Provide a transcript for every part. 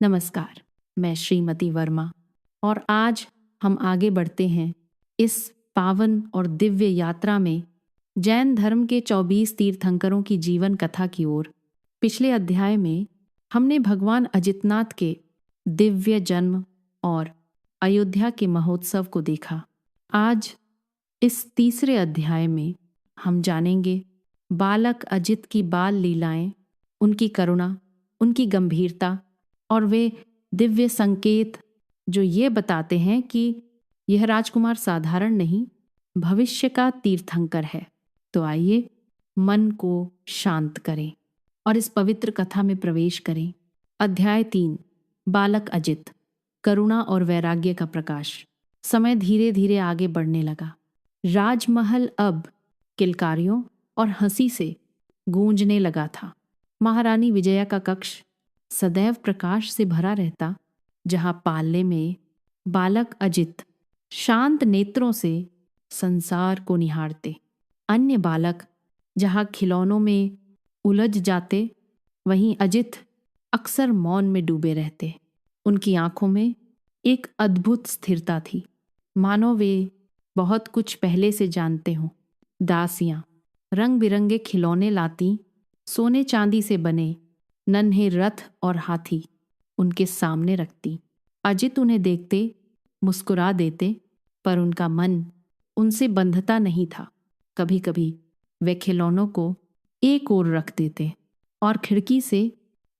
नमस्कार, मैं श्रीमती वर्मा और आज हम आगे बढ़ते हैं इस पावन और दिव्य यात्रा में जैन धर्म के 24 तीर्थंकरों की जीवन कथा की ओर। पिछले अध्याय में हमने भगवान अजितनाथ के दिव्य जन्म और अयोध्या के महोत्सव को देखा। आज इस तीसरे अध्याय में हम जानेंगे बालक अजित की बाल लीलाएं, उनकी करुणा, उनकी गंभीरता और वे दिव्य संकेत जो ये बताते हैं कि यह राजकुमार साधारण नहीं, भविष्य का तीर्थंकर है। तो आइए मन को शांत करें और इस पवित्र कथा में प्रवेश करें। अध्याय 3, बालक अजित, करुणा और वैराग्य का प्रकाश। समय धीरे धीरे आगे बढ़ने लगा। राजमहल अब किलकारियों और हंसी से गूंजने लगा था। महारानी विजया का कक्ष सदैव प्रकाश से भरा रहता, जहां पालने में बालक अजित शांत नेत्रों से संसार को निहारते। अन्य बालक जहां खिलौनों में उलझ जाते, वहीं अजित अक्सर मौन में डूबे रहते। उनकी आंखों में एक अद्भुत स्थिरता थी, मानो वे बहुत कुछ पहले से जानते हों। दासियां रंग बिरंगे खिलौने लाती, सोने चांदी से बने नन्हे रथ और हाथी उनके सामने रखती। अजित उन्हें देखते मुस्कुरा देते, पर उनका मन उनसे बंधता नहीं था। कभी कभी वे खिलौनों को एक ओर रख देते और खिड़की से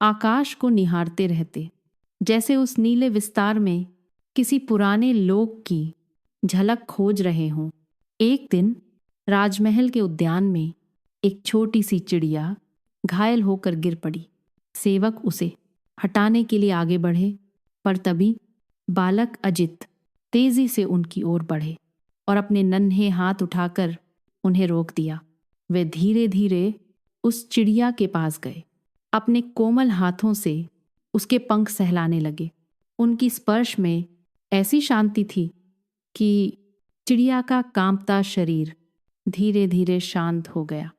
आकाश को निहारते रहते, जैसे उस नीले विस्तार में किसी पुराने लोक की झलक खोज रहे हों। एक दिन राजमहल के उद्यान में एक छोटी सी चिड़िया घायल होकर गिर पड़ी। सेवक उसे हटाने के लिए आगे बढ़े, पर तभी बालक अजित तेजी से उनकी ओर बढ़े और अपने नन्हे हाथ उठाकर उन्हें रोक दिया। वे धीरे धीरे उस चिड़िया के पास गए, अपने कोमल हाथों से उसके पंख सहलाने लगे। उनकी स्पर्श में ऐसी शांति थी कि चिड़िया का कांपता शरीर धीरे धीरे शांत हो गया।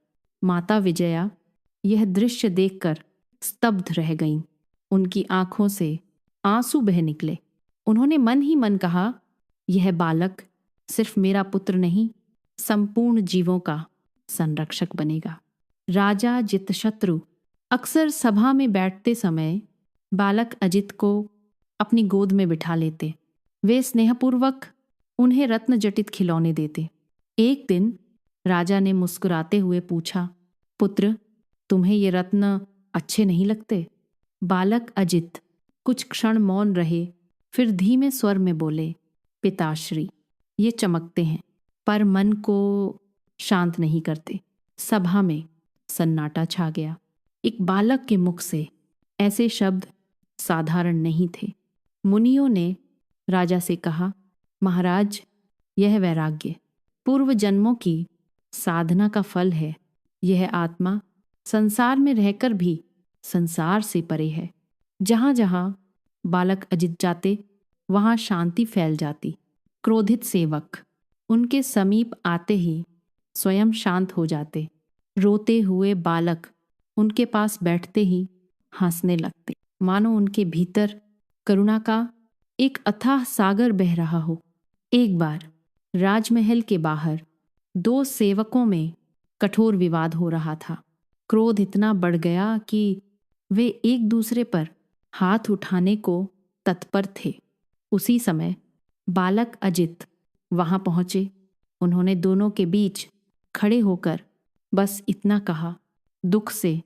माता विजया यह दृश्य देखकर स्तब्ध रह गईं। उनकी आंखों से आंसू बह निकले। उन्होंने मन ही मन कहा, यह बालक सिर्फ मेरा पुत्र नहीं, संपूर्ण जीवों का संरक्षक बनेगा। राजा जितशत्रु अक्सर सभा में बैठते समय बालक अजित को अपनी गोद में बिठा लेते। वे स्नेहपूर्वक उन्हें रत्न जटित खिलौने देते। एक दिन राजा ने मुस्कुराते हुए पूछा, पुत्र, तुम्हें ये रत्न अच्छे नहीं लगते? बालक अजित कुछ क्षण मौन रहे, फिर धीमे स्वर में बोले, पिताश्री, ये चमकते हैं, पर मन को शांत नहीं करते। सभा में सन्नाटा छा गया। एक बालक के मुख से ऐसे शब्द साधारण नहीं थे। मुनियों ने राजा से कहा, महाराज, यह वैराग्य पूर्व जन्मों की साधना का फल है। यह आत्मा संसार में रहकर भी संसार से परे है। जहां जहां बालक अजित जाते, वहां शांति फैल जाती। क्रोधित सेवक उनके समीप आते ही स्वयं शांत हो जाते। रोते हुए बालक उनके पास बैठते ही हंसने लगते, मानो उनके भीतर करुणा का एक अथाह सागर बह रहा हो। एक बार राजमहल के बाहर 2 सेवकों में कठोर विवाद हो रहा था। क्रोध इतना बढ़ गया कि वे एक दूसरे पर हाथ उठाने को तत्पर थे। उसी समय बालक अजित वहां पहुंचे। उन्होंने दोनों के बीच खड़े होकर बस इतना कहा, दुख से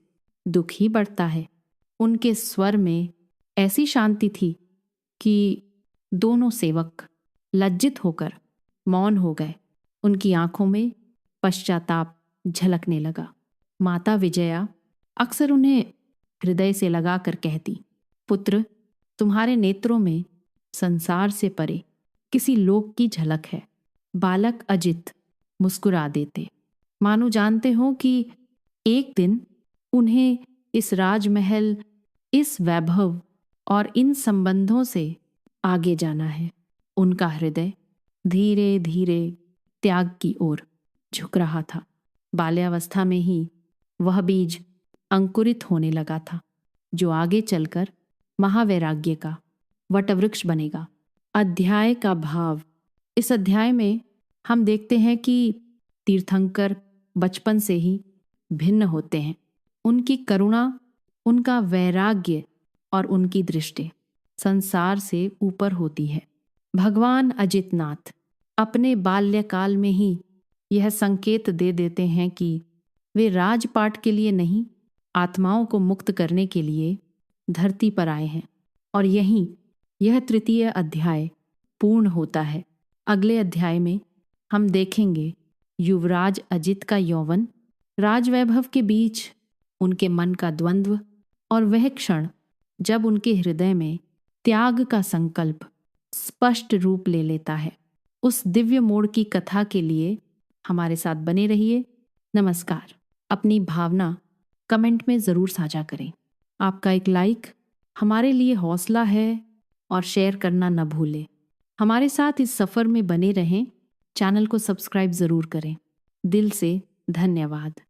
दुख ही बढ़ता है। उनके स्वर में ऐसी शांति थी कि दोनों सेवक लज्जित होकर मौन हो गए। उनकी आंखों में पश्चाताप झलकने लगा। माता विजया अक्सर उन्हें हृदय से लगाकर कहती, पुत्र, तुम्हारे नेत्रों में संसार से परे किसी लोक की झलक है। बालक अजित मुस्कुरा देते, मानो जानते हो कि एक दिन उन्हें इस राजमहल, इस वैभव और इन संबंधों से आगे जाना है। उनका हृदय धीरे धीरे त्याग की ओर झुक रहा था। बाल्यावस्था में ही वह बीज अंकुरित होने लगा था, जो आगे चलकर महावैराग्य का वटवृक्ष बनेगा। अध्याय का भाव। इस अध्याय में हम देखते हैं कि तीर्थंकर बचपन से ही भिन्न होते हैं। उनकी करुणा, उनका वैराग्य और उनकी दृष्टि संसार से ऊपर होती है। भगवान अजितनाथ अपने बाल्यकाल में ही यह संकेत दे देते हैं कि वे राजपाट के लिए नहीं, आत्माओं को मुक्त करने के लिए धरती पर आए हैं। और यहीं यह तृतीय अध्याय पूर्ण होता है। अगले अध्याय में हम देखेंगे युवराज अजित का यौवन, राजवैभव के बीच उनके मन का द्वंद्व और वह क्षण जब उनके हृदय में त्याग का संकल्प स्पष्ट रूप ले लेता है। उस दिव्य मोड़ की कथा के लिए हमारे साथ बने रहिए। नमस्कार। अपनी भावना कमेंट में ज़रूर साझा करें। आपका एक लाइक हमारे लिए हौसला है और शेयर करना न भूलें। हमारे साथ इस सफ़र में बने रहें। चैनल को सब्सक्राइब ज़रूर करें। दिल से धन्यवाद।